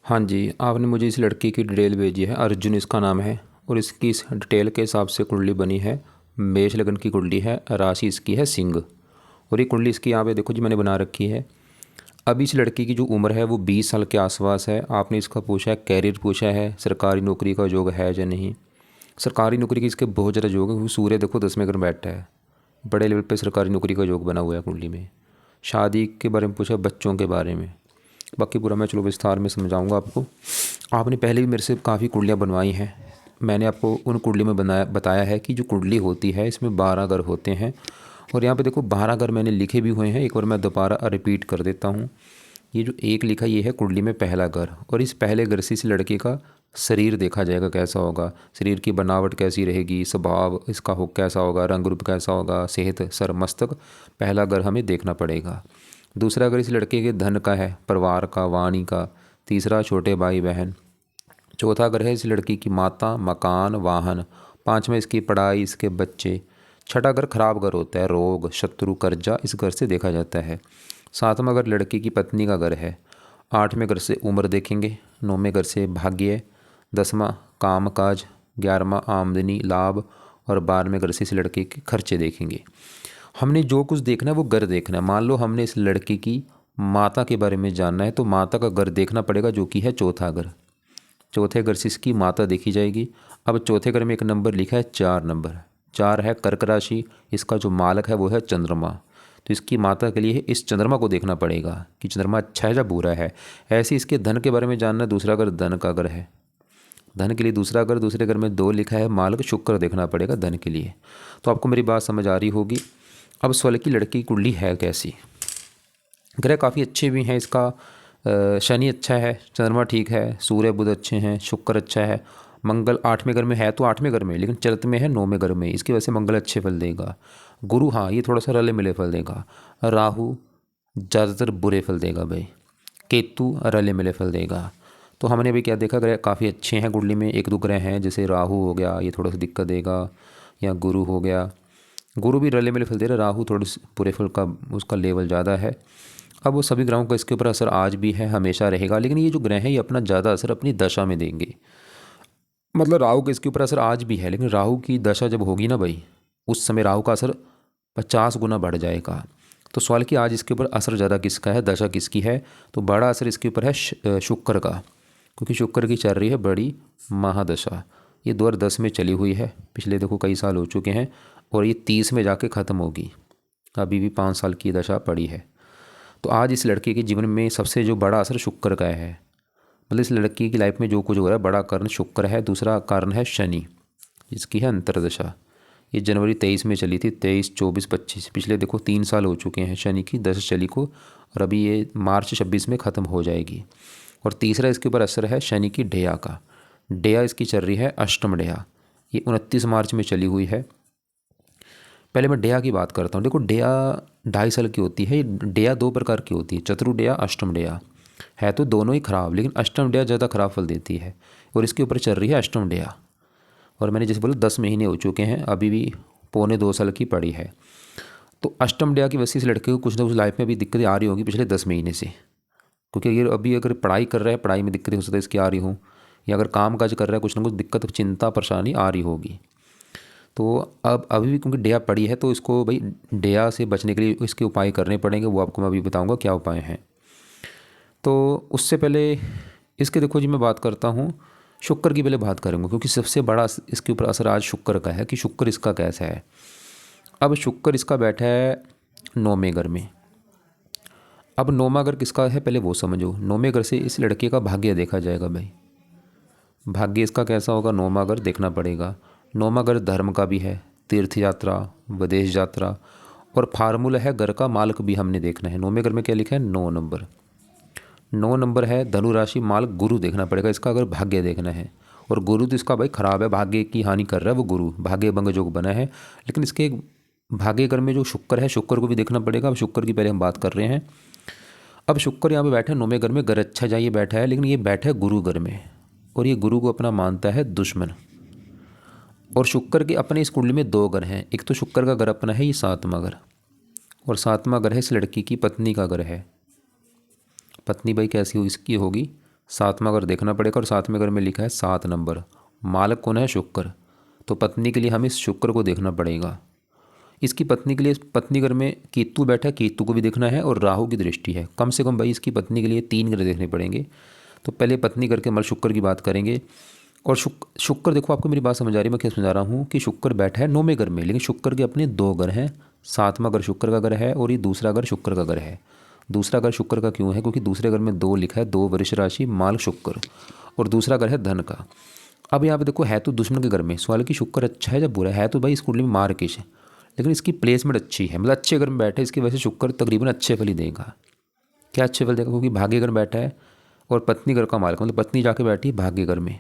हाँ जी, आपने मुझे इस लड़की की डिटेल भेजी है। अर्जुन इसका नाम है और इसकी इस डिटेल के हिसाब से कुंडली बनी है। मेष लगन की कुंडली है, राशि इसकी है सिंह। और ये कुंडली इसकी यहाँ पे देखो जी मैंने बना रखी है। अभी इस लड़की की जो उम्र है वो 20 साल के आसपास है। आपने इसका पूछा है, कैरियर पूछा है, सरकारी नौकरी का योग है या नहीं। सरकारी नौकरी की इसके बहुत ज़्यादा योग है, क्योंकि सूर्य देखो 10वें घर में बैठा है। बड़े लेवल पे सरकारी नौकरी का योग बना हुआ है कुंडली में। शादी के बारे में पूछा, बच्चों के बारे में। बाकी पूरा मैं चलो विस्तार में समझाऊंगा आपको। आपने पहले भी मेरे से काफ़ी कुंडलियाँ बनवाई हैं। मैंने आपको उन कुंडली में बताया है कि जो कुंडली होती है इसमें 12 घर होते हैं। और यहाँ पे देखो 12 घर मैंने लिखे भी हुए हैं। एक बार मैं दोबारा रिपीट कर देता हूँ। ये जो एक लिखा ये है कुंडली में पहला घर, और इस पहले घर से इस लड़के का शरीर देखा जाएगा कैसा होगा, शरीर की बनावट कैसी रहेगी, स्वभाव इसका हो कैसा होगा, रंग रूप कैसा होगा, सेहत, सर, मस्तक। पहला घर हमें देखना पड़ेगा। दूसरा घर इस लड़के के धन का है, परिवार का, वाणी का। तीसरा छोटे भाई बहन। चौथा घर है इस लड़की की माता, मकान, वाहन। पांचवा इसकी पढ़ाई, इसके बच्चे। छठा घर खराब घर होता है, रोग, शत्रु, कर्जा इस घर से देखा जाता है। सातवां घर लड़की की पत्नी का घर है। आठवें घर से उम्र देखेंगे। नौवें घर से भाग्य। 10वां काम काज। 11वां आमदनी, लाभ। और 12वें घर से इस लड़के के खर्चे देखेंगे। हमने जो कुछ देखना है वो घर देखना है। मान लो हमने इस लड़के की माता के बारे में जानना है तो माता का घर देखना पड़ेगा, जो कि है चौथा घर। चौथे घर से इसकी माता देखी जाएगी। अब चौथे घर में एक नंबर लिखा है 4 नंबर। 4 है कर्क राशि। इसका जो मालक है वो है चंद्रमा। तो इसकी माता के लिए इस चंद्रमा को देखना पड़ेगा कि चंद्रमा अच्छा है या बुरा है। ऐसे इसके धन के बारे में जानना है। दूसरा घर धन का घर है। धन के लिए दूसरा घर, दूसरे घर में 2 लिखा है मालक, शुक्र देखना पड़ेगा धन के लिए। तो आपको मेरी बात समझ आ रही होगी। अब सवाल की लड़की की कुंडली है कैसी। ग्रह काफ़ी अच्छे भी हैं इसका। शनि अच्छा है, चंद्रमा ठीक है, सूर्य बुध अच्छे हैं, शुक्र अच्छा है। मंगल 8वें घर में है तो 8वें घर में, लेकिन चरत में है 9वें घर में, इसकी वजह से मंगल अच्छे फल देगा। गुरु हाँ ये थोड़ा सा रले मिले फल देगा। राहु ज़्यादातर बुरे फल देगा भाई। केतु रले मिले फल देगा। तो हमने अभी क्या देखा, ग्रह काफ़ी अच्छे हैं कुंडली में। एक दो ग्रह हैं जैसे राहु हो गया, ये थोड़ा सा दिक्कत देगा, या गुरु हो गया। गुरु भी रले मिले फल दे रहा, राहु थोड़ी बुरे फल का उसका लेवल ज़्यादा है। अब वो सभी ग्रहों का इसके ऊपर असर आज भी है, हमेशा रहेगा, लेकिन ये जो ग्रह हैं ये अपना ज़्यादा असर अपनी दशा में देंगे। मतलब राहु का इसके ऊपर असर आज भी है, लेकिन राहु की दशा जब होगी ना भाई, उस समय राहु का असर 50 गुना बढ़ जाएगा। तो सवाल कि आज इसके ऊपर असर ज़्यादा किसका है, दशा किसकी है। तो बड़ा असर इसके ऊपर है शुक्र का, क्योंकि शुक्र की चल रही है बड़ी महादशा। ये 2010 में चली हुई है, पिछले देखो कई साल हो चुके हैं, और ये 30 में जाके ख़त्म होगी। अभी भी 5 साल की दशा पड़ी है। तो आज इस लड़के के जीवन में सबसे जो बड़ा असर शुक्र का है। मतलब इस लड़की की लाइफ में जो कुछ हो रहा है बड़ा कारण शुक्र है। दूसरा कारण है शनि, जिसकी है अंतरदशा। ये जनवरी 23 में चली थी, 23, 24, 25, पिछले देखो 3 साल हो चुके हैं शनि की दशा चली को, और अभी ये मार्च 26 में ख़त्म हो जाएगी। और तीसरा इसके ऊपर असर है शनि की डेया का। डेया इसकी चल रही है अष्टम डेया, ये 29 मार्च में चली हुई है। पहले मैं डेया की बात करता हूँ। देखो डेया 2.5 साल की होती है। डेया 2 प्रकार की होती है, चतुर डेया, अष्टम डेया। है तो दोनों ही खराब, लेकिन अष्टम डेया ज़्यादा खराब फल देती है, और इसके ऊपर चल रही है अष्टम डेया। और मैंने जैसे बोला 10 महीने हो चुके हैं, अभी भी 1.25 साल की पड़ी है। तो अष्टम डेया की वजह से इस लड़के को कुछ ना कुछ लाइफ में अभी दिक्कतें आ रही होगी पिछले 10 महीने से, क्योंकि ये अभी अगर पढ़ाई कर रहा है, पढ़ाई में दिक्कतें हो सकती है इसकी आ रही हों, या अगर काम काज कर रहा है कुछ ना कुछ दिक्कत, चिंता, परेशानी आ रही होगी। तो अब अभी भी क्योंकि डेया पड़ी है तो इसको भाई डेया से बचने के लिए इसके उपाय करने पड़ेंगे, वो आपको मैं अभी बताऊंगा क्या उपाय हैं। तो उससे पहले इसके देखो जी मैं बात करता हूँ, शुक्र की पहले बात करूँगा, क्योंकि सबसे बड़ा इसके ऊपर असर आज शुक्र का है कि शुक्र इसका कैसा है। अब शुक्र इसका बैठा है 9वें घर में। अब 9वां घर किसका है पहले वो समझो। 9वें घर से इस लड़के का भाग्य देखा जाएगा भाई। भाग्य इसका कैसा होगा, 9वां घर देखना पड़ेगा। 9वां घर धर्म का भी है, तीर्थ यात्रा, विदेश यात्रा, और फार्मूला है घर का मालक भी हमने देखना है। 9वें घर में क्या लिखा है, 9 नंबर। 9 नंबर है धनु राशि, मालक गुरु देखना पड़ेगा इसका अगर भाग्य देखना है। और गुरु तो इसका भाई खराब है, भाग्य की हानि कर रहा है वो गुरु, भाग्य भंग योग बना है। लेकिन इसके भाग्य घर में जो शुक्र है, शुक्र को भी देखना पड़ेगा। अब शुक्र की पहले हम बात कर रहे हैं। अब शुक्र यहाँ पे बैठा है 9वें घर में, घर अच्छा जाइए बैठा है, लेकिन ये बैठा है गुरु घर में, और ये गुरु को अपना मानता है दुश्मन। और शुक्र के अपने इस कुंडली में 2 घर हैं। एक तो शुक्र का घर अपना है ये 7वां घर, और 7वां घर है इस लड़की की पत्नी का घर है। पत्नी भाई कैसी हो इसकी होगी, सातवां घर देखना पड़ेगा और सातवें घर में लिखा है 7 नंबर। मालक कौन है? शुक्र। तो पत्नी के लिए हमें इस शुक्र को देखना पड़ेगा। इसकी पत्नी के लिए पत्नी घर में केतु बैठा है, केतु को भी देखना है और राहु की दृष्टि है। कम से कम भाई इसकी पत्नी के लिए 3 ग्रह देखने पड़ेंगे। तो पहले पत्नी घर के मतलब शुक्र की बात करेंगे। और शुक्र देखो, आपको मेरी बात समझ आ रही है मैं क्या समझा रहा हूँ कि शुक्र बैठा है 9वें घर में, लेकिन शुक्र के अपने 2 घर हैं। 7वां घर शुक्र का घर है और ये दूसरा घर शुक्र का घर है। दूसरा घर शुक्र का क्यों है? क्योंकि दूसरे घर में 2 लिखा है, 2 वृष राशि माल शुक्र, और दूसरा घर है धन का। अब यहाँ पे देखो है तो दुश्मन के घर में, सवाल कि शुक्र अच्छा है या बुरा है? तो भाई इस कुंडली में मार्केश है, लेकिन इसकी प्लेसमेंट अच्छी है, मतलब अच्छे घर में बैठे, इसकी वजह से शुक्र तकरीबन अच्छे फल ही देगा। क्या अच्छे फल देगा? क्योंकि भाग्य घर में बैठा है और पत्नी घर का मालिक, मतलब पत्नी जाके बैठी है भाग्य घर में।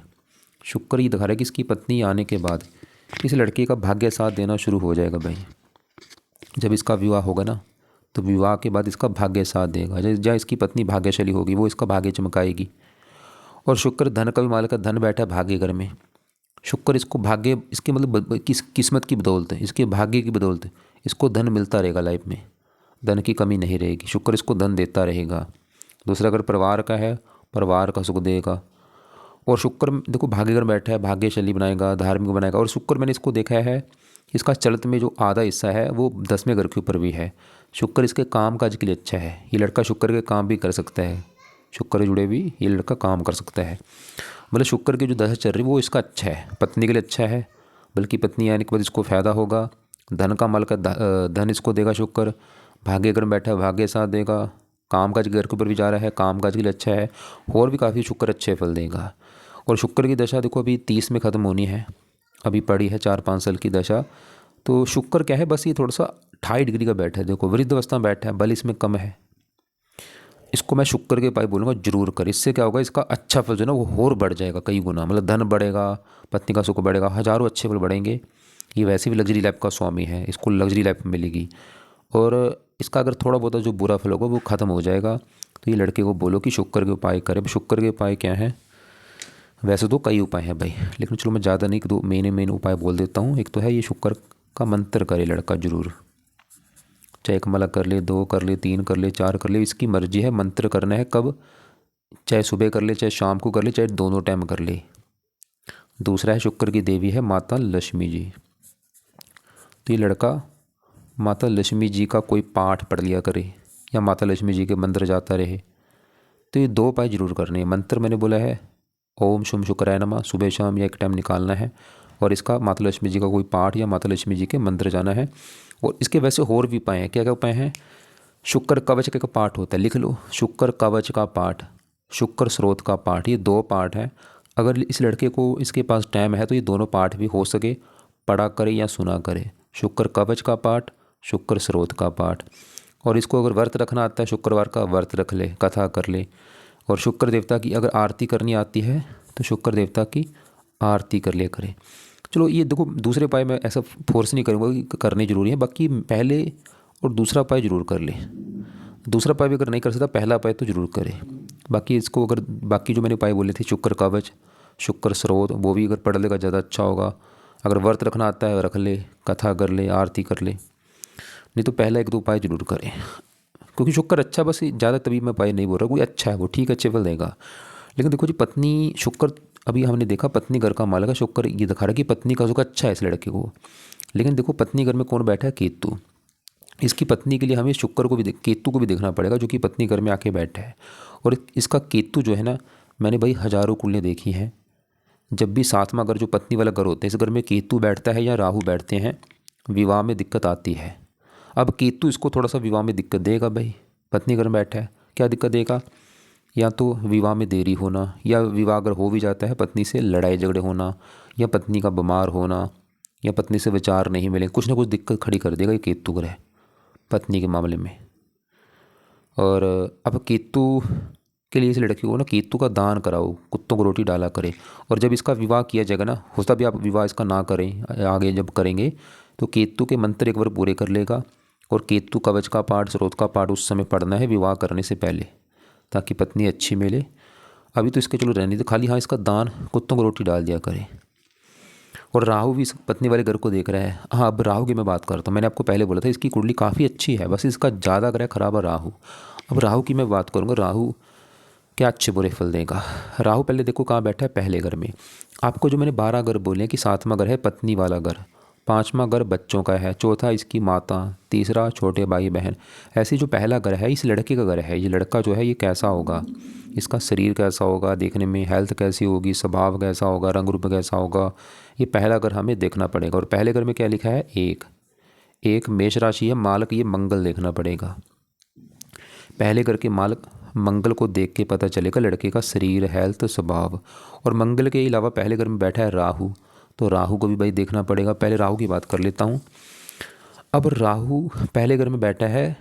शुक्र ये दिखा रहा है कि इसकी पत्नी आने के बाद इस लड़के का भाग्य साथ देना शुरू हो जाएगा भाई। जब इसका विवाह होगा ना, तो विवाह के बाद इसका भाग्य साथ देगा। जहाँ इसकी पत्नी भाग्यशाली होगी वो इसका भाग्य चमकाएगी। और शुक्र धन का भी मालिक है, धन बैठा है भाग्य घर में। शुक्र इसको भाग्य, इसके मतलब किस्मत की बदौलत है, इसके भाग्य की बदौलत है, इसको धन मिलता रहेगा लाइफ में, धन की कमी नहीं रहेगी। शुक्र इसको धन देता रहेगा। दूसरा अगर परिवार का है, परिवार का सुख देगा। और शुक्र देखो भाग्य घर बैठा है, भाग्यशाली बनाएगा, धार्मिक बनाएगा। और शुक्र मैंने इसको देखा है, इसका चरित्र में जो आधा हिस्सा है वो 10वें घर के ऊपर भी है। शुक्र इसके काम काज के लिए अच्छा है। ये लड़का शुक्र के काम भी कर सकता है, शुक्र से जुड़े भी ये लड़का काम कर सकता है। मतलब शुक्र की जो दशा चल रही है वो इसका अच्छा है, पत्नी के लिए अच्छा है, बल्कि पत्नी आने के बाद इसको फ़ायदा होगा। धन का मालिक धन इसको देगा शुक्र। भाग्य घर में बैठा है, भाग्य साथ देगा। काम काज घर के ऊपर भी जा रहा है, काम काज के लिए अच्छा है। और भी काफ़ी शुक्र अच्छे फल देगा। और शुक्र की दशा देखो अभी 30 में ख़त्म होनी है, अभी पड़ी है 4-5 साल की दशा। तो शुक्र क्या है, बस ये थोड़ा सा 28 डिग्री का बैठा है, देखो वृद्ध अवस्था में बैठा है, बल इसमें कम है। इसको मैं शुक्र के उपाय बोलूँगा जरूर कर। इससे क्या होगा, इसका अच्छा फल जो है ना वो और बढ़ जाएगा कई गुना, मतलब धन बढ़ेगा, पत्नी का सुख बढ़ेगा, हज़ारों अच्छे फल बढ़ेंगे। ये वैसे भी लग्जरी लाइफ का स्वामी है, इसको लग्जरी लाइफ मिलेगी। और इसका अगर थोड़ा बहुत जो बुरा फल होगा वो ख़त्म हो जाएगा। तो ये लड़के को बोलो कि शुक्र के उपाय करे। शुक्र के उपाय क्या हैं? वैसे तो कई उपाय हैं भाई, लेकिन चलो मैं ज़्यादा नहीं, 2 मेन उपाय बोल देता हूँ। एक तो है ये शुक्र का मंत्र करे लड़का जरूर, चाहे 1 माला कर ले, 2 कर ले, 3 कर ले, 4 कर ले, इसकी मर्जी है। मंत्र करना है कब? चाहे सुबह कर ले, चाहे शाम को कर ले, चाहे दोनों टाइम कर ले। दूसरा है शुक्र की देवी है माता लक्ष्मी जी। तो ये लड़का माता लक्ष्मी जी का कोई पाठ पढ़ लिया करे या माता लक्ष्मी जी के मंदिर जाता रहे। तो ये 2 उपाय जरूर करने हैं। मंत्र मैंने बोला है ओम शुम शुक्राय नमः, सुबह शाम या एक टाइम निकालना है। और इसका माता लक्ष्मी जी का कोई पाठ या माता लक्ष्मी जी के मंदिर जाना है। और इसके वैसे और भी उपाय हैं। क्या क्या उपाय हैं? शुक्र कवच का पाठ होता है, लिख लो, शुक्र कवच का पाठ, शुक्र स्रोत का पाठ, ये 2 पाठ हैं। अगर इस लड़के को इसके पास टाइम है तो ये दोनों पाठ भी हो सके पढ़ा करे या सुना करे, शुक्र कवच का पाठ, शुक्र स्रोत का पाठ। और इसको अगर व्रत रखना आता है, शुक्रवार का व्रत रख ले, कथा कर ले। और शुक्र देवता की अगर आरती करनी आती है तो शुक्र देवता की आरती कर ले करे। चलो ये देखो दूसरे उपाय मैं ऐसा फोर्स नहीं करूँगा कि करने जरूरी है, बाकी पहले और दूसरा उपाय जरूर कर ले। दूसरा उपाय भी अगर नहीं कर सकता पहला उपाय तो जरूर करे। बाकी इसको अगर बाकी जो मैंने उपाय बोले थे, शुक्र कवच, शुक्र स्रोत, वो भी अगर पढ़ लेगा ज़्यादा अच्छा होगा। अगर व्रत रखना आता है रख ले, कथा कर ले, आरती कर ले। नहीं तो पहला 1-2 उपाय जरूर करें, क्योंकि शुक्र अच्छा, बस ज़्यादा तभी मैं उपाय नहीं बोल रहा, कोई अच्छा है वो ठीक अच्छे फल देगा। लेकिन देखो जी पत्नी शुक्र, अभी हमने देखा पत्नी घर का मालिक है शुक्र, ये दिखा रहा है कि पत्नी का सुख अच्छा है इस लड़के को। लेकिन देखो पत्नी घर में कौन बैठा है? केतु। इसकी पत्नी के लिए हमें शुक्र को भी केतु को भी देखना पड़ेगा, जो कि पत्नी घर में आके बैठा है। और इसका केतु जो है ना, मैंने भाई हज़ारों कुंडलियाँ देखी हैं, जब भी 7वां घर जो पत्नी वाला घर होता है, इस घर में केतु बैठता है या राहु बैठते हैं, विवाह में दिक्कत आती है। अब केतु इसको थोड़ा सा विवाह में दिक्कत देगा भाई, पत्नी घर में बैठा है, क्या दिक्कत देगा? या तो विवाह में देरी होना, या विवाह अगर हो भी जाता है पत्नी से लड़ाई झगड़े होना, या पत्नी का बीमार होना, या पत्नी से विचार नहीं मिले, कुछ ना कुछ दिक्कत खड़ी कर देगा ये केतु ग्रह पत्नी के मामले में। और अब केतु के लिए इस लड़की को ना केतु का दान कराओ, कुत्तों को रोटी डाला करे। और जब इसका विवाह किया जाएगा ना, होता भी आप विवाह इसका ना करें, आगे जब करेंगे तो केतु के मंत्र 1 बार पूरे कर लेगा। और केतु कवच का पाठ, स्रोत का पाठ उस समय पढ़ना है विवाह करने से पहले, ताकि पत्नी अच्छी मिले। अभी तो इसके चलो रहने दो, खाली हाँ इसका दान कुत्तों को रोटी डाल दिया करे। और राहु भी इस पत्नी वाले घर को देख रहा है। हाँ अब राहु की मैं बात करता हूँ, मैंने आपको पहले बोला था इसकी कुंडली काफ़ी अच्छी है, बस इसका ज़्यादा ग्रह खराब है राहु। अब राहु की मैं बात करूँगा। राहु क्या अच्छे बुरे फल देगा। राहु पहले देखो कहाँ बैठा है, पहले घर में। आपको जो मैंने 12 घर बोले हैं कि 7वां घर है पत्नी वाला घर, 5वां घर बच्चों का है, चौथा इसकी माता, तीसरा छोटे भाई बहन। ऐसे जो पहला घर है इस लड़के का घर है। ये लड़का जो है ये कैसा होगा, इसका शरीर कैसा होगा, देखने में हेल्थ कैसी होगी, स्वभाव कैसा होगा, रंग रूप कैसा होगा, ये पहला घर हमें देखना पड़ेगा। और पहले घर में क्या लिखा है, एक मेष राशि है, मालक ये मंगल देखना पड़ेगा। पहले घर के मालक मंगल को देख के पता चलेगा लड़के का शरीर, हेल्थ, स्वभाव। और मंगल के अलावा पहले घर में बैठा है राहु, तो राहु को भी भाई देखना पड़ेगा। पहले राहु की बात कर लेता हूँ। अब राहु पहले घर में बैठा है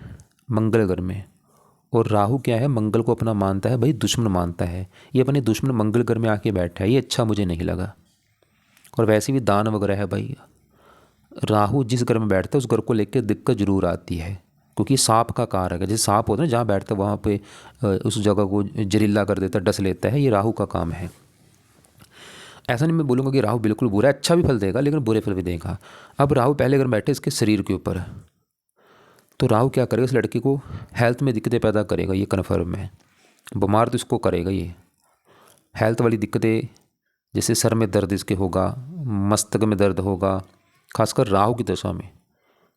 मंगल घर में, और राहु क्या है, मंगल को अपना मानता है भाई, दुश्मन मानता है। ये अपने दुश्मन मंगल घर में आके बैठा है, ये अच्छा मुझे नहीं लगा। और वैसे भी दान वगैरह है भाई। राहु जिस घर में बैठता है उस घर को लेकर दिक्कत जरूर आती है, क्योंकि सांप का कारक है। जैसे सांप होता है ना, जहाँ बैठता है वहाँ पे उस जगह को जहरीला कर देता है, डस लेता है, ये राहु का काम है। ऐसा नहीं मैं बोलूँगा कि राहु बिल्कुल बुरा है, अच्छा भी फल देगा लेकिन बुरे फल भी देगा। अब राहु पहले घर में बैठे इसके शरीर के ऊपर, तो राहु क्या करेगा, इस लड़के को हेल्थ में दिक्कतें पैदा करेगा, ये कन्फर्म है। बीमार तो इसको करेगा ये। हेल्थ वाली दिक्कतें जैसे सर में दर्द इसके होगा, मस्तक में दर्द होगा, खासकर राहु की दशा में।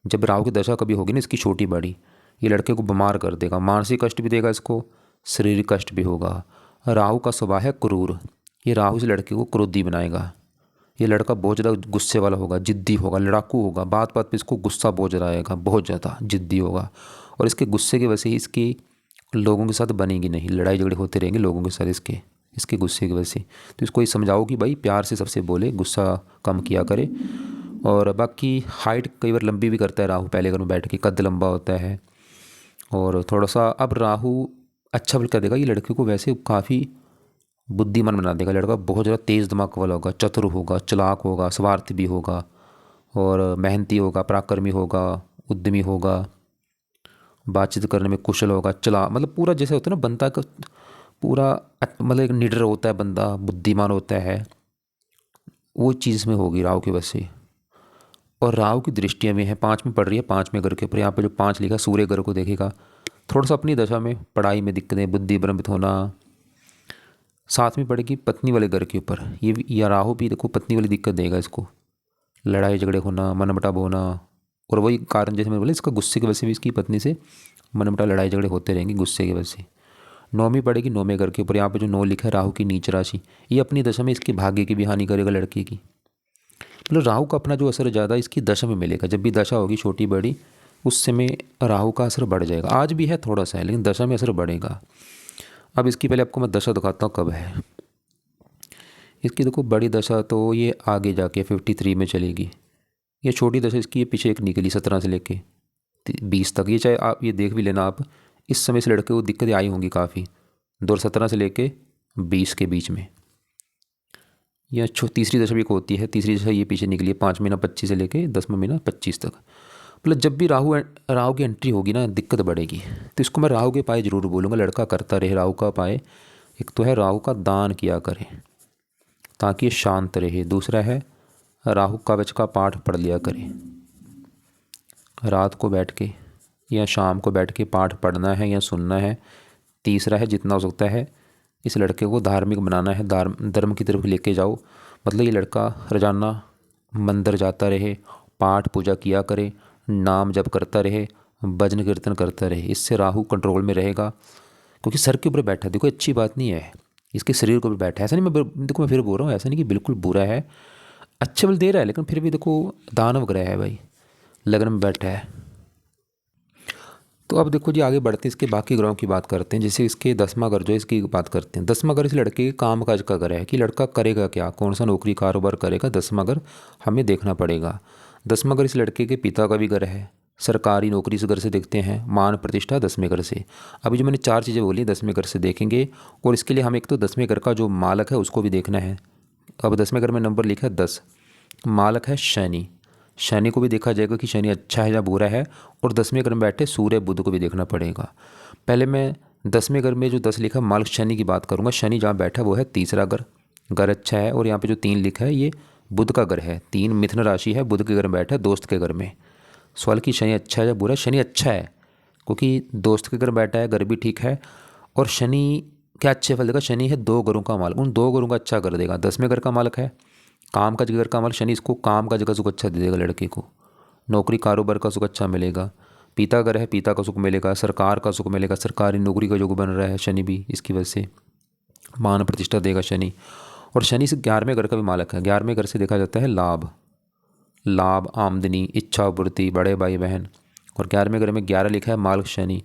जब राहु की दशा कभी होगी ना इसकी छोटी बड़ी, ये लड़के को बीमार कर देगा, मानसिक कष्ट भी देगा इसको, शारीरिक कष्ट भी होगा। राहु का स्वभाव है क्रूर, ये राहु इस लड़के को क्रोधी बनाएगा। ये लड़का बहुत ज़्यादा गुस्से वाला होगा, जिद्दी होगा, लड़ाकू होगा, बात बात पे इसको गुस्सा बहुत ज़्यादा आएगा, बहुत ज़्यादा जिद्दी होगा। और इसके गुस्से की वजह से इसकी लोगों के साथ बनेगी नहीं, लड़ाई झगड़े होते रहेंगे लोगों के साथ इसके गुस्से की वजह से। तो इसको ये समझाओ कि भाई प्यार से सबसे बोले, गुस्सा कम किया करे। और बाकी हाइट कई बार लंबी भी करता है राहु, पहले घर में बैठ के कद लंबा होता है। और थोड़ा सा अब राहु अच्छा फल कर देगा, ये लड़के को वैसे काफ़ी बुद्धिमान बना देगा। लड़का बहुत ज़्यादा तेज़ दिमाग वाला होगा, चतुर होगा, चालाक होगा, स्वार्थी भी होगा, और मेहनती होगा, पराक्रमी होगा, उद्यमी होगा, बातचीत करने में कुशल होगा, मतलब पूरा जैसे होता है ना बंदा का पूरा मतलब एक निडर होता है बंदा, बुद्धिमान होता है, वो चीज़ में होगी राहु की वजह से। और राहु की दृष्टियाँ भी हैं, 5 में पड़ रही है, 5वें घर के ऊपर। यहाँ पे जो 5 लिखा सूर्य घर को देखेगा। थोड़ा सा अपनी दशा में पढ़ाई में दिक्कतें, बुद्धि भ्रमित होना। 7 में पड़ेगी पत्नी वाले घर के ऊपर, ये या राहु भी देखो पत्नी वाली दिक्कत देगा इसको, लड़ाई झगड़े होना, मनमुटाव होना। और वही कारण जैसे मैंने बोला, इसका गुस्से की वजह से भी इसकी पत्नी से मनमुटाव, लड़ाई झगड़े होते रहेंगे गुस्से की वजह से। 9वीं पड़ेगी 9वें घर के ऊपर। यहाँ पे जो 9 लिखा है राहु की नीच राशि, ये अपनी दशा में इसकी भाग्य की भी हानि करेगा लड़के की। मतलब राहु का अपना जो असर ज़्यादा इसकी दशा में मिलेगा। जब भी दशा होगी छोटी बड़ी, उस समय राहु का असर बढ़ जाएगा। आज भी है थोड़ा सा है, लेकिन दशा में असर बढ़ेगा। अब इसकी पहले आपको मैं दशा दिखाता हूँ कब है इसकी। देखो बड़ी दशा तो ये आगे जाके 53 में चलेगी। ये छोटी दशा इसकी ये पीछे एक निकली 17 से लेके 20 तक। ये चाहे आप ये देख भी लेना आप, इस समय से लड़के को दिक्कतें आई होंगी काफ़ी, 2017 से लेके 20 के बीच में। यह तीसरी दशा भी एक होती है, तीसरी दशा ये पीछे निकली है 5 महीना 25 से लेके 10वां महीना 25 तक। मतलब जब भी राहु की एंट्री होगी ना, दिक्कत बढ़ेगी। तो इसको मैं राहु के पाए जरूर बोलूँगा, लड़का करता रहे राहु का पाए। एक तो है राहु का दान किया करे ताकि ये शांत रहे, दूसरा है राहु कवच का पाठ पढ़ लिया करे, रात को बैठ के या शाम को बैठ के पाठ पढ़ना है या सुनना है। तीसरा है जितना हो सकता है इस लड़के को धार्मिक बनाना है, धर्म की तरफ लेके जाओ। मतलब ये लड़का रोजाना मंदिर जाता रहे, पाठ पूजा किया करे, नाम जप करता रहे, भजन कीर्तन करता रहे, इससे राहु कंट्रोल में रहेगा। क्योंकि सर के ऊपर बैठा है, देखो अच्छी बात नहीं है, इसके शरीर को भी बैठा है। ऐसा नहीं देखो मैं फिर बोल रहा हूँ, ऐसा नहीं कि बिल्कुल बुरा है, अच्छे बल दे रहा है, लेकिन फिर भी देखो दानव ग्रह है भाई, लग्न में बैठा है। तो अब देखो जी आगे बढ़ते हैं, इसके बाकी ग्रहों की बात करते हैं। जैसे इसके 10वां घर जो है इसकी बात करते हैं। 10वां घर इस लड़के के काम काज का घर है कि लड़का करेगा क्या, कौन सा नौकरी कारोबार करेगा, 10वां घर हमें देखना पड़ेगा। 10वां घर इस लड़के के पिता का भी घर है, सरकारी नौकरी इस घर से देखते हैं, मान प्रतिष्ठा 10वें घर से। अभी जो मैंने 4 चीज़ें बोली 10वें घर से देखेंगे, और इसके लिए हम एक तो 10वें घर का जो मालक है उसको भी देखना है। अब 10वें घर में नंबर लिखा है 10, मालक है शनि, शनि को भी देखा जाएगा कि शनि अच्छा है या बुरा है। और 10वें घर में बैठे सूर्य बुध को भी देखना पड़ेगा। पहले मैं 10वें घर में जो 10 लिखा मालक शनि की बात करूँगा। शनि जहाँ बैठा वो है तीसरा घर, घर अच्छा है। और यहाँ पे जो 3 लिखा है ये बुध का घर है, 3 मिथुन राशि है, बुध के घर में बैठा है, दोस्त के घर में। सवाल कि शनि अच्छा है या बुरा, शनि अच्छा है क्योंकि दोस्त के घर बैठा है, घर भी ठीक है। और शनि क्या अच्छे फल देगा? शनि है 2 घरों का मालिक, उन 2 घरों का अच्छा कर देगा। 10वें घर का मालिक है, काम का घर का मालिक शनि, इसको काम का जगह सुख अच्छा दे देगा लड़के को। नौकरी कारोबार का सुख अच्छा मिलेगा। पिता घर है, पिता का सुख मिलेगा। सरकार का सुख मिलेगा, सरकारी नौकरी का योग बन रहा है शनि भी, इसकी वजह से मान प्रतिष्ठा देगा शनि। और शनि से 11वें घर का भी मालिक है। 11वें घर से देखा जाता है लाभ, लाभ, आमदनी, इच्छा पूर्ति, बड़े भाई बहन। और 11वें घर में 11 लिखा है मालिक शनि,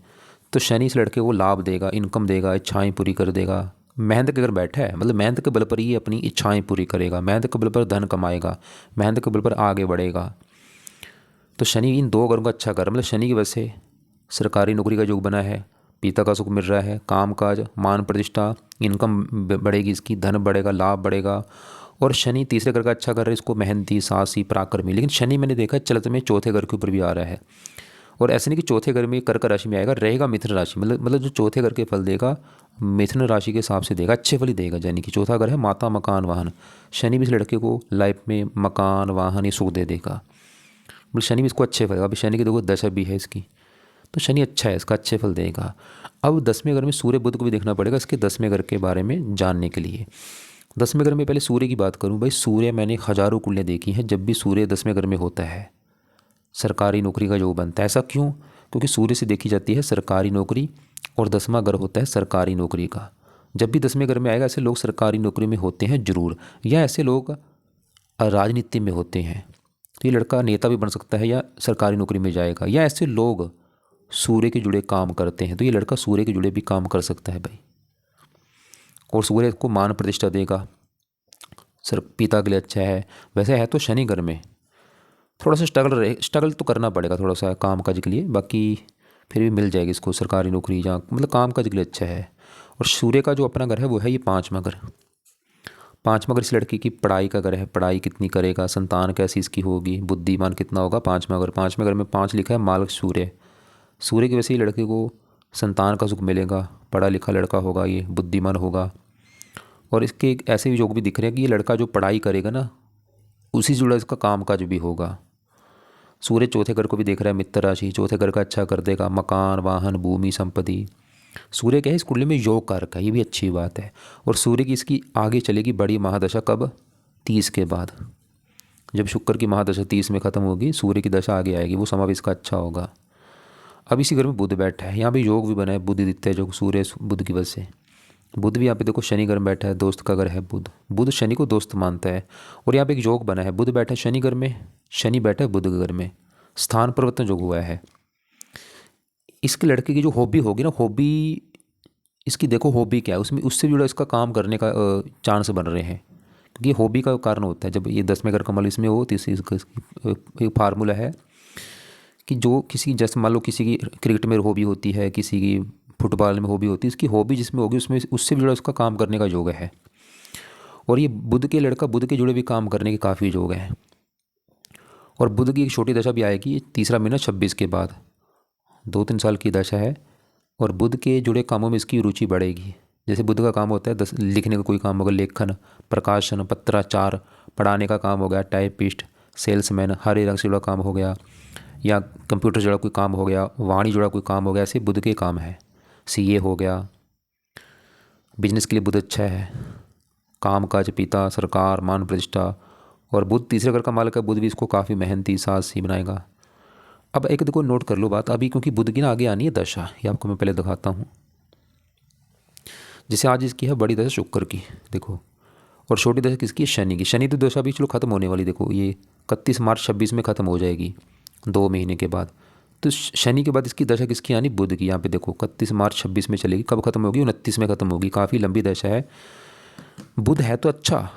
तो शनि इस लड़के को लाभ देगा, इनकम देगा, इच्छाएं पूरी कर देगा। मेहनत के अगर बैठा है, मतलब मेहनत के बल पर ही अपनी इच्छाएं पूरी करेगा, मेहनत के बल पर धन कमाएगा, मेहनत के बल पर आगे बढ़ेगा। तो शनि इन 2 घरों का अच्छा कर, मतलब शनि की वजह से सरकारी नौकरी का योग बना है, पिता का सुख मिल रहा है, काम काज, मान प्रतिष्ठा, इनकम बढ़ेगी, इसकी धन बढ़ेगा, लाभ बढ़ेगा। और शनि तीसरे घर का अच्छा कर रहा है, इसको मेहनती, साहसी, पराक्रमी। लेकिन शनि मैंने देखा चलते में चौथे घर के ऊपर भी आ रहा है। और ऐसे नहीं कि चौथे घर में कर्क राशि में आएगा, रहेगा मिथुन राशि, मतलब जो चौथे घर के फल देगा मिथुन राशि के हिसाब से देगा, अच्छे फल ही देगा। यानी कि चौथा घर है माता, मकान, वाहन। शनि भी इस लड़के को लाइफ में मकान, वाहन ये सुख दे देगा। मतलब शनि भी इसको अच्छे फल देगा। अभी शनि की देखो दशा भी है इसकी, तो शनि अच्छा है, इसका अच्छे फल देगा। अब 10वें घर में सूर्य बुध को भी देखना पड़ेगा इसके 10वें घर के बारे में जानने के लिए। 10वें घर में पहले सूर्य की बात करूं भाई, सूर्य मैंने हजारों कुंडलियाँ देखी हैं, जब भी सूर्य 10वें घर में होता है सरकारी नौकरी का योग बनता है। ऐसा क्यों? क्योंकि सूर्य से देखी जाती है सरकारी नौकरी, और 10वां घर होता है सरकारी नौकरी का। जब भी 10वें घर में आएगा ऐसे लोग सरकारी नौकरी में होते हैं जरूर, या ऐसे लोग राजनीति में होते हैं, तो ये लड़का नेता भी बन सकता है या सरकारी नौकरी में जाएगा। या ऐसे लोग सूर्य के जुड़े काम करते हैं, तो ये लड़का सूर्य के जुड़े भी काम कर सकता है भाई। और सूर्य को मान प्रतिष्ठा देगा, सर पिता के लिए अच्छा है। वैसे है तो शनि घर में, थोड़ा सा स्ट्रगल तो करना पड़ेगा थोड़ा सा काम काज के लिए, बाकी फिर भी मिल जाएगी इसको सरकारी नौकरी, जहाँ मतलब काम काज के लिए अच्छा है। और सूर्य का जो अपना घर है वो है ये 5वां घर। 5वां घर इस लड़की की पढ़ाई का घर है, पढ़ाई कितनी करेगा, संतान कैसी इसकी होगी, बुद्धिमान कितना होगा। 5वां घर, 5वें घर में 5 लिखा है मालिक सूर्य। सूर्य की वजह से ही लड़के को संतान का सुख मिलेगा, पढ़ा लिखा लड़का होगा, ये बुद्धिमान होगा। और इसके एक ऐसे भी योग भी दिख रहे हैं कि ये लड़का जो पढ़ाई करेगा ना, उसी से जुड़ा इसका काम काज भी होगा। सूर्य चौथे घर को भी देख रहा है, मित्र राशि, चौथे घर का अच्छा कर देगा, मकान, वाहन, भूमि, संपत्ति। सूर्य क्या है इस कुंडली में योग कारक है, ये भी अच्छी बात है। और सूर्य की इसकी आगे चलेगी बड़ी महादशा कब? 30 के बाद। जब शुक्र की महादशा 30 में खत्म होगी, सूर्य की दशा आगे आएगी, वो समय भी इसका अच्छा होगा। अब इसी घर में बुध बैठा है, यहाँ पे योग भी बना है, बुध दिखते जो सूर्य बुध की वजह से। बुध भी यहाँ पे देखो शनि घर में बैठा है, दोस्त का घर है बुध, बुध शनि को दोस्त मानता है। और यहाँ पे एक योग बना है, बुध बैठा है शनि घर में, शनि बैठा है बुध के घर में, स्थान परिवर्तन योग हुआ है। इसके लड़के की जो हॉबी होगी ना, हॉबी इसकी देखो हॉबी क्या है, उसमें उससे जुड़ा इसका काम करने का चांस बन रहे हैं। क्योंकि ये हॉबी का कारण होता है, जब ये 10वें घर कमल इसमें हो तो एक फार्मूला है कि जो किसी, जैसे मान लो किसी की क्रिकेट में हॉबी होती है, किसी की फुटबॉल में हॉबी होती है, इसकी हॉबी जिसमें होगी उसमें उससे भी जुड़ा उसका काम करने का योग है। और ये बुध के लड़का बुध के जुड़े भी काम करने के काफ़ी योग है। और बुध की एक छोटी दशा भी आएगी, तीसरा महीना 26 के बाद, 2-3 साल की दशा है। और बुध के जुड़े कामों में इसकी रुचि बढ़ेगी। जैसे बुध का काम होता है लिखने का कोई काम होगा, लेखन, प्रकाशन, पत्राचार, पढ़ाने का काम हो गया, टाइपिस्ट, सेल्समैन, हरे रंग से जुड़ा काम हो गया, या कंप्यूटर जुड़ा कोई काम हो गया, वाणी जुड़ा कोई काम हो गया, ऐसे बुध के काम है। सीए हो गया, बिजनेस के लिए बुध अच्छा है, काम काज, पिता, सरकार, मान प्रतिष्ठा। और बुध तीसरे घर का मालिक है, बुध भी इसको काफ़ी मेहनती, साहसी बनाएगा। अब एक देखो नोट कर लो बात अभी, क्योंकि बुध की ना आगे आनी है दशा, ये आपको मैं पहले दिखाता हूँ। जैसे आज इसकी है बड़ी दशा शुक्र की, देखो, और छोटी दशा किसकी है? शनि की। शनि तो दशा भी चलो खत्म होने वाली, देखो ये 31 मार्च 26 में ख़त्म हो जाएगी, 2 महीने के बाद। तो शनि के बाद इसकी दशा किसकी आनी? बुध की। यहाँ पे देखो 31 मार्च 26 में चलेगी, कब खत्म होगी? 29 में खत्म होगी, काफ़ी लंबी दशा है। बुध है तो अच्छा,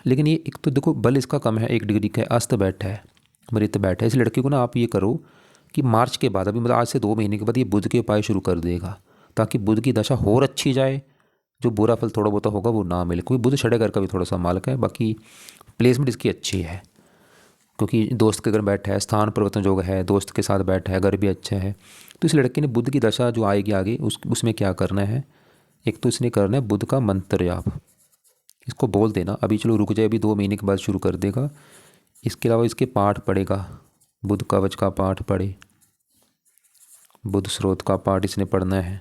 लेकिन ये एक तो देखो बल इसका कम है, 1 डिग्री का है, अस्त बैठा है, मृत बैठा है। इस लड़के को ना आप ये करो कि मार्च के बाद, अभी मतलब आज से 2 महीने के बाद ये बुध के उपाय शुरू कर देगा, ताकि बुध की दशा और अच्छी जाए, जो बुरा फल थोड़ा बहुत होगा वो ना मिले। क्योंकि बुध छठे घर का भी थोड़ा सा मालिक है, बाकी प्लेसमेंट इसकी अच्छी है, क्योंकि दोस्त के घर बैठा है, स्थान परिवर्तन योग है, दोस्त के साथ बैठा है, घर भी अच्छा है। तो इस लड़के ने बुध की दशा जो आएगी आगे उसमें क्या करना है? एक तो इसने करना है बुध का मंत्र जाप, इसको बोल देना। अभी चलो रुक जाए, अभी 2 महीने के बाद शुरू कर देगा। इसके अलावा इसके पाठ पढ़ेगा, बुध कवच का पाठ पढ़े, बुध स्रोत का पाठ इसने पढ़ना है।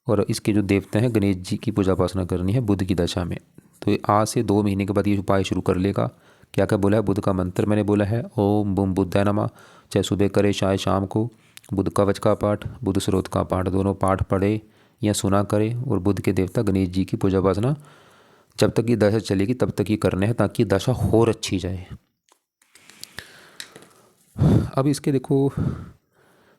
और इसके जो देवता हैं गणेश जी की पूजा उपासना करनी है बुध की दशा में। तो आज से 2 महीने के बाद ये उपाय शुरू कर लेगा। क्या क्या बोला है? बुध का मंत्र मैंने बोला है, ओम बुम बुद्धाय नमः। चाहे सुबह करे चाहे शाम को, बुध कवच का पाठ, बुध स्रोत का पाठ, दोनों पाठ पढ़े या सुना करे। और बुध के देवता गणेश जी की पूजा उपासना जब तक ये दशा चलेगी तब तक ये करने हैं, ताकि दशा और अच्छी जाए। अब इसके देखो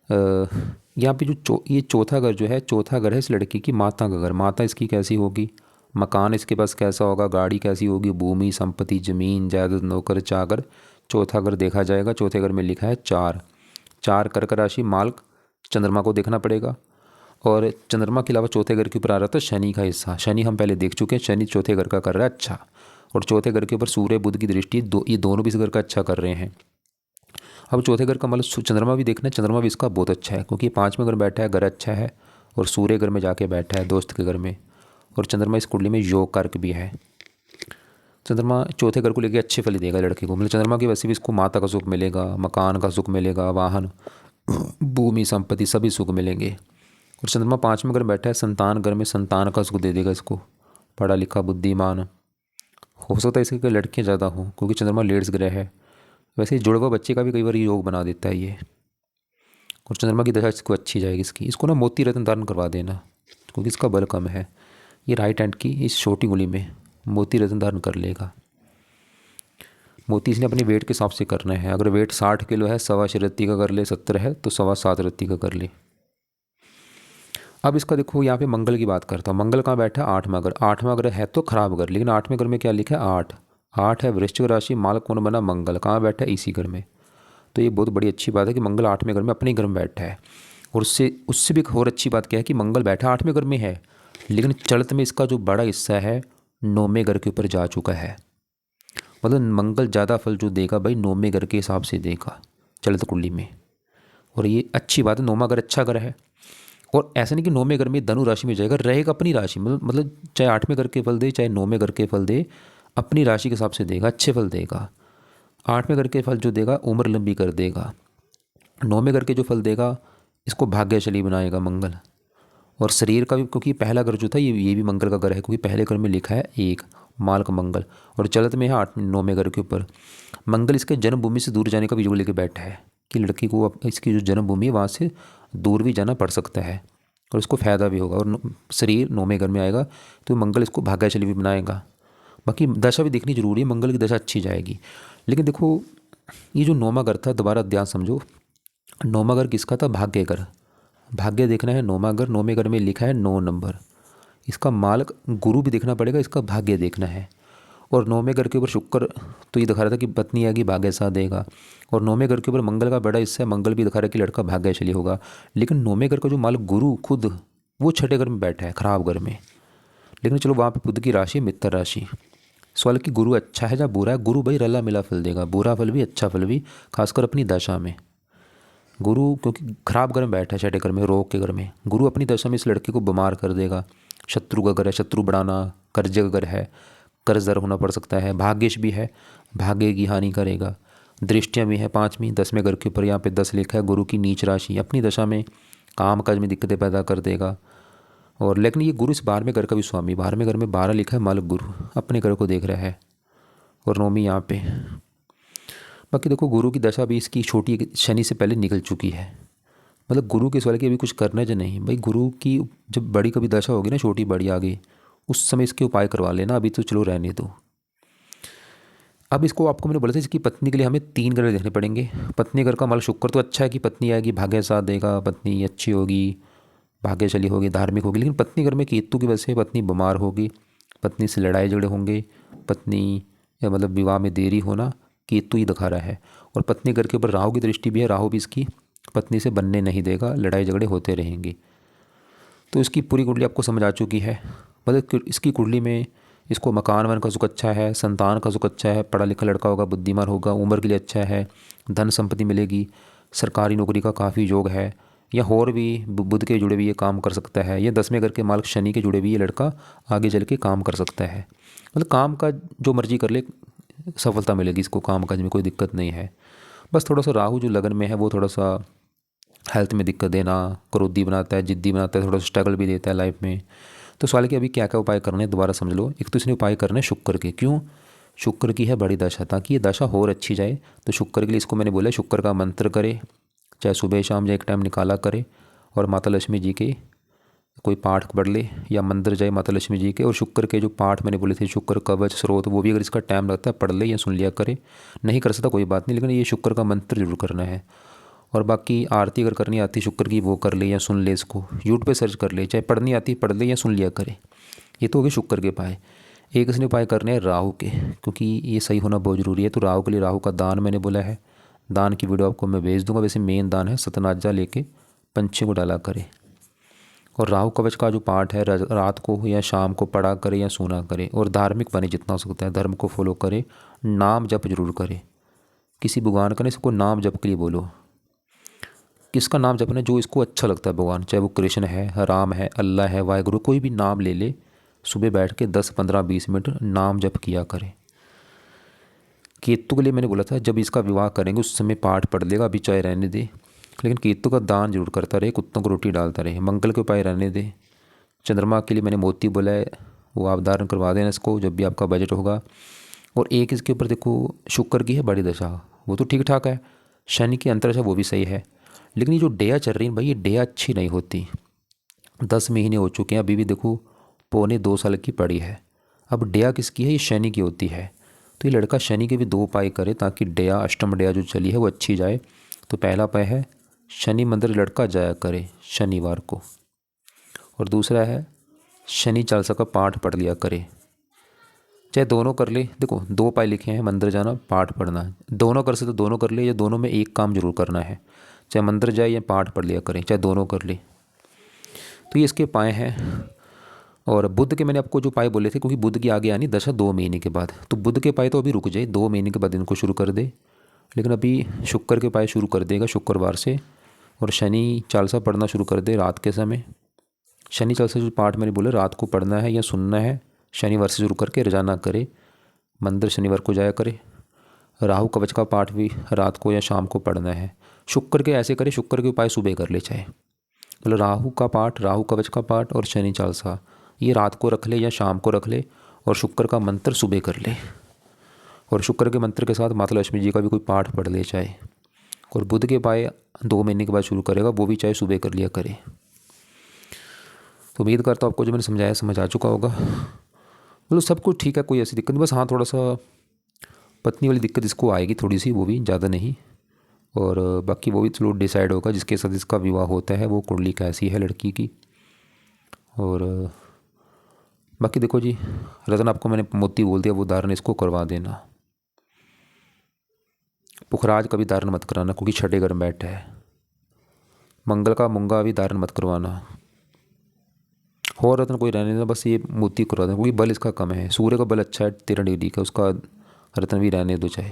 यहाँ पे जो ये चौथा घर जो है, चौथा घर है इस लड़की की माता का घर। माता इसकी कैसी होगी, मकान इसके पास कैसा होगा, गाड़ी कैसी होगी, भूमि संपत्ति जमीन जायदाद नौकर चाकर। चौथा घर देखा जाएगा। चौथे घर में लिखा है 4। 4 कर्क राशि मालक चंद्रमा को देखना पड़ेगा। और चंद्रमा के अलावा चौथे घर के ऊपर आ रहा था शनि का हिस्सा। शनि हम पहले देख चुके हैं, शनि चौथे घर का कर रहा है अच्छा। और चौथे घर के ऊपर सूर्य बुध की दृष्टि ये दोनों भी इस घर का अच्छा कर रहे हैं। अब चौथे घर का मतलब चंद्रमा भी देखना है। चंद्रमा भी इसका बहुत अच्छा है, क्योंकि 5वें घर बैठा है, घर अच्छा है। और सूर्य घर में जाके बैठा है दोस्त के घर में। और चंद्रमा इस कुंडली में योग कारक भी है। चंद्रमा चौथे घर को लेकर अच्छे फल देगा लड़के को। मतलब चंद्रमा की वैसे भी इसको माता का सुख मिलेगा, मकान का सुख मिलेगा, वाहन भूमि संपत्ति सभी सुख मिलेंगे। और चंद्रमा 5वें घर बैठा है संतान घर में, संतान का सुख दे देगा इसको। पढ़ा लिखा बुद्धिमान हो सकता है इसके लड़कियाँ ज़्यादा हों, क्योंकि चंद्रमा लेड्स ग्रह है। वैसे जुड़वा बच्चे का भी कई बार योग बना देता है ये। और चंद्रमा की दशा इसको अच्छी जाएगी इसको ना मोती रत्न धारण करवा देना, क्योंकि इसका बल कम है। ये राइट हैंड की इस छोटी उंगली में मोती रत्न धारण कर लेगा। मोती इसने अपने वेट के हिसाब से करना है। अगर वेट 60 किलो है, 1.25 रत्ती का कर ले, 70 है तो 7.25 रत्ती का कर ले। अब इसका देखो यहाँ पे मंगल की बात करता हूँ। मंगल कहाँ बैठा है? 8वां घर। 8वां घर है तो खराब घर, लेकिन 8वें घर में क्या लिखा है? 8। 8 है वृश्चिक राशि, मालक कौन बना? मंगल। कहाँ बैठा है? इसी घर में। तो ये बहुत बड़ी अच्छी बात है कि मंगल 8वें घर में अपने घर में बैठा है। और उससे उससे भी और अच्छी बात क्या है कि मंगल बैठा 8वें घर में है, लेकिन चलत में इसका जो बड़ा हिस्सा है 9वें घर के ऊपर जा चुका है। मतलब मंगल ज़्यादा फल जो देगा भाई 9वें घर के हिसाब से देगा चलत कुंडली में। और ये अच्छी बात है, 9वां घर अच्छा घर है। और ऐसा नहीं कि 9वें घर में धनु राशि में जाएगा, रहेगा अपनी राशि। मतलब चाहे 8वें घर के फल दे चाहे 9वें घर के फल दे, अपनी राशि के हिसाब से देगा, अच्छे फल देगा। 8वें घर के फल जो देगा उम्र लंबी कर देगा। 9वें घर के जो फल देगा इसको भाग्यशाली बनाएगा मंगल। और शरीर का भी, क्योंकि पहला घर जो था ये भी मंगल का घर है, क्योंकि पहले घर में लिखा है 1 मालक मंगल। और चलत में है 9वें घर के ऊपर। मंगल इसके जन्मभूमि से दूर जाने का भी योग लेके बैठा है कि लड़की को अब इसकी जो जन्मभूमि है वहाँ से दूर भी जाना पड़ सकता है और इसको फ़ायदा भी होगा। और शरीर 9वें घर में आएगा तो मंगल इसको भाग्यशाली भी बनाएगा। बाकी दशा भी देखनी जरूरी है, मंगल की दशा अच्छी जाएगी। लेकिन देखो ये जो 9वां घर था, दोबारा ध्यान समझो, 9वां घर किसका था? भाग्य घर। भाग्य देखना है 9वां घर। 9वें घर में लिखा है 9 नंबर। इसका मालक गुरु भी देखना पड़ेगा, इसका भाग्य देखना है। और 9वें घर के ऊपर शुक्र तो ये दिखा रहा था कि पत्नी आएगी भाग्य साथ देगा। और 9वें घर के ऊपर मंगल का बड़ा हिस्सा है, मंगल भी दिखा रहा है कि लड़का भाग्यशाली होगा। लेकिन 9वें घर का जो मालक गुरु खुद वो 6ठे घर में बैठा है, खराब घर में। लेकिन चलो वहाँ पे बुध की राशि मित्र राशि। सवाल कि गुरु अच्छा है या बुरा है? गुरु भाई रला मिला फल देगा, बुरा फल भी अच्छा फल भी, खासकर अपनी दशा में। गुरु क्योंकि खराब घर में बैठा है, 6ठे घर में, रोग के घर में। गुरु अपनी दशा में इस लड़के को बीमार कर देगा। शत्रु का घर है, शत्रु बढ़ाना, कर्जे का घर है, कर्जदार होना पड़ सकता है। भाग्यश भी है, भाग्य की हानि करेगा। दृष्टियाँ भी है 5वीं 10वें घर के ऊपर। यहाँ पे 10 लिखा है, गुरु की नीच राशि अपनी दशा में काम काज में दिक्कतें पैदा कर देगा। और लेकिन ये गुरु इस 12वें घर का भी स्वामी, 12वें घर में 12 लिखा है, मालक गुरु अपने घर को देख रहा है। और 9वीं यहाँ पे। बाकी देखो गुरु की दशा भी इसकी छोटी शनि से पहले निकल चुकी है। मतलब गुरु के सवाल की अभी कुछ करना है नहीं भाई। गुरु की जब बड़ी कभी दशा होगी ना, छोटी बड़ी आगे, उस समय इसके उपाय करवा लेना, अभी तो चलो रहने दो। अब इसको आपको मैंने बोला था इसकी पत्नी के लिए हमें 3 ग्रह देखने पड़ेंगे। पत्नी घर का माल शुक्र तो अच्छा है कि पत्नी आएगी भाग्य साथ देगा, पत्नी अच्छी होगी, भाग्यशाली होगी, धार्मिक होगी। लेकिन पत्नी घर में केतु की वजह से पत्नी बीमार होगी, पत्नी से लड़ाई झगड़े होंगे, पत्नी या मतलब विवाह में देरी होना केतु ही दिखा रहा है। और पत्नी घर के ऊपर राहु की दृष्टि भी है, राहु भी इसकी पत्नी से बनने नहीं देगा, लड़ाई झगड़े होते रहेंगे। तो इसकी पूरी कुंडली आपको समझ आ चुकी है। मतलब इसकी कुंडली में इसको मकान वन का सुख अच्छा है, संतान का सुख अच्छा है, पढ़ा लिखा लड़का होगा, बुद्धिमान होगा, उम्र के लिए अच्छा है, धन संपत्ति मिलेगी, सरकारी नौकरी का काफ़ी योग है, या और भी बुध के जुड़े भी ये काम कर सकता है, या 10वें घर के मालिक शनि के जुड़े भी ये लड़का आगे चल के काम कर सकता है। मतलब काम का जो मर्जी कर ले सफलता मिलेगी इसको, काम काज में कोई दिक्कत नहीं है। बस थोड़ा सा राहु जो लगन में है वो थोड़ा सा हेल्थ में दिक्कत देना, क्रोधी बनाता है, जिद्दी बनाता है, थोड़ा सा स्ट्रगल भी देता है लाइफ में। तो सवाल कि अभी क्या क्या उपाय करने हैं, दोबारा समझ लो। एक तो इसने उपाय करने हैं शुक्र के। क्यों? शुक्र की है बड़ी दशा, ताकि ये दशा और अच्छी जाए। तो शुक्र के लिए इसको मैंने बोला शुक्र का मंत्र करे, चाहे सुबह शाम या एक टाइम निकाला करे, और माता लक्ष्मी जी के कोई पाठ पढ़ ले या मंदिर जाए माता लक्ष्मी जी के। और शुक्र के जो पाठ मैंने बोले थे, शुक्र कवच स्रोत, वो भी अगर इसका टाइम लगता है पढ़ ले या सुन लिया करे। नहीं कर सकता कोई बात नहीं, लेकिन ये शुक्र का मंत्र जरूर करना है। और बाकी आरती अगर करनी आती शुक्र की, वो कर ले या सुन ले, इसको यूट्यूब पे सर्च कर ले, चाहे पढ़नी आती पढ़ ले या सुन लिया करे। ये तो हो गए शुक्र के उपाय। एक इसने उपाय करने हैं राहु के, क्योंकि ये सही होना बहुत ज़रूरी है। तो राहु के लिए राहु का दान मैंने बोला है, दान की वीडियो आपको मैं भेज दूंगा। वैसे मेन दान है सतनाजा लेके पंछी को डाला करे। और राहु कवच का जो पाठ है रात को या शाम को पढ़ा करे या सुना करे। और धार्मिक बने जितना हो सकता है, धर्म को फॉलो करे, नाम जप जरूर करे। किसी भगवान का नहीं, इसको नाम जप के लिए बोलो। किसका नाम जपना? जो इसको अच्छा लगता है भगवान, चाहे वो कृष्ण है, राम है, अल्लाह है, वाहेगुरु, कोई भी नाम ले ले। सुबह बैठ के 10 15 20 मिनट नाम जप किया करे। केतु के लिए मैंने बोला था जब इसका विवाह करेंगे उस समय पाठ पढ़ लेगा, अभी चाहे रहने दे। लेकिन केतु का दान जरूर करता रहे, कुत्तों को रोटी डालता रहे। मंगल के उपाय रहने दे। चंद्रमा के लिए मैंने मोती बोला है, वो आप धारण करवा देना इसको जब भी आपका बजट होगा। और एक इसके ऊपर देखो, शुक्र की है बड़ी दशा, वो तो ठीक ठाक है। शनि की अंतरदशा वो भी सही है। लेकिन ये जो डेया चल रही है भाई, ये डेया अच्छी नहीं होती। 10 महीने हो चुके हैं, अभी भी देखो पौने 2 साल की पड़ी है। अब डेया किसकी है? ये शनि की होती है। तो ये लड़का शनि के भी 2 उपाय करे, ताकि डेया, अष्टम डेया जो चली है वो अच्छी जाए। तो पहला उपाय है शनि मंदिर लड़का जाया करे शनिवार को। और दूसरा है शनि चालीसा का पाठ पढ़ लिया करे। चाहे दोनों कर ले, देखो 2 उपाय लिखे हैं, मंदिर जाना, पाठ पढ़ना। दोनों कर से तो दोनों कर ले, या दोनों में एक काम जरूर करना है। चाहे मंदिर जाए या पाठ पढ़ लिया करें, चाहे दोनों कर ले। तो ये इसके उपाय हैं। और बुध के मैंने आपको जो उपाय बोले थे, क्योंकि बुध की आगे आनी दशा 2 महीने के बाद, तो बुध के उपाय तो अभी रुक जाए, 2 महीने के बाद इनको शुरू कर दे। लेकिन अभी शुक्र के उपाय शुरू कर देगा शुक्रवार से। और शनि चालीसा पढ़ना शुरू कर दे रात के समय। शनि चालीसा जो पाठ मैंने बोले रात को पढ़ना है या सुनना है, शनिवार से शुरू करके रोजाना करे। मंदिर शनिवार को जाया करे। राहु कवच का पाठ भी रात को या शाम को पढ़ना है। शुक्र के ऐसे करे, शुक्र के उपाय सुबह कर ले, चाहे मतलब राहु का पाठ, राहु कवच का पाठ और शनि चालीसा ये रात को रख ले या शाम को रख ले। और शुक्र का मंत्र सुबह कर ले। और शुक्र के मंत्र के साथ माता लक्ष्मी जी का भी कोई पाठ पढ़ ले चाहे। और बुध के उपाय 2 महीने के बाद शुरू करेगा, वो भी चाहे सुबह कर लिया करे। तो उम्मीद करता हूँ आपको जो मैंने समझाया समझ आ चुका होगा। मतलब सब कुछ ठीक है, कोई ऐसी दिक्कत नहीं। बस हाँ, थोड़ा सा पत्नी वाली दिक्कत इसको आएगी थोड़ी सी, वो भी ज़्यादा नहीं। और बाकी वो भी चलो डिसाइड होगा जिसके साथ इसका विवाह होता है, वो कुंडली कैसी है लड़की की। और बाकी देखो जी, रतन आपको मैंने मोती बोल दिया, वो धारण इसको करवा देना। पुखराज का भी धारण मत कराना, क्योंकि छठे घर में बैठा है। मंगल का मूंगा भी धारण मत करवाना। और रत्न कोई रहने देना, बस ये मोती करवा देना, क्योंकि बल इसका कम है। सूर्य का बल अच्छा है 13 डिग्री का, उसका रत्न भी रहने दो चाहे।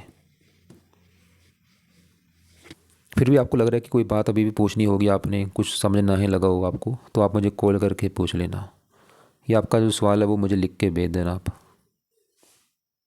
फिर भी आपको लग रहा है कि कोई बात अभी भी पूछनी होगी, आपने कुछ समझ नहीं लगा होगा आपको, तो आप मुझे कॉल करके पूछ लेना। या आपका जो सवाल है वो मुझे लिख के भेज देना आप।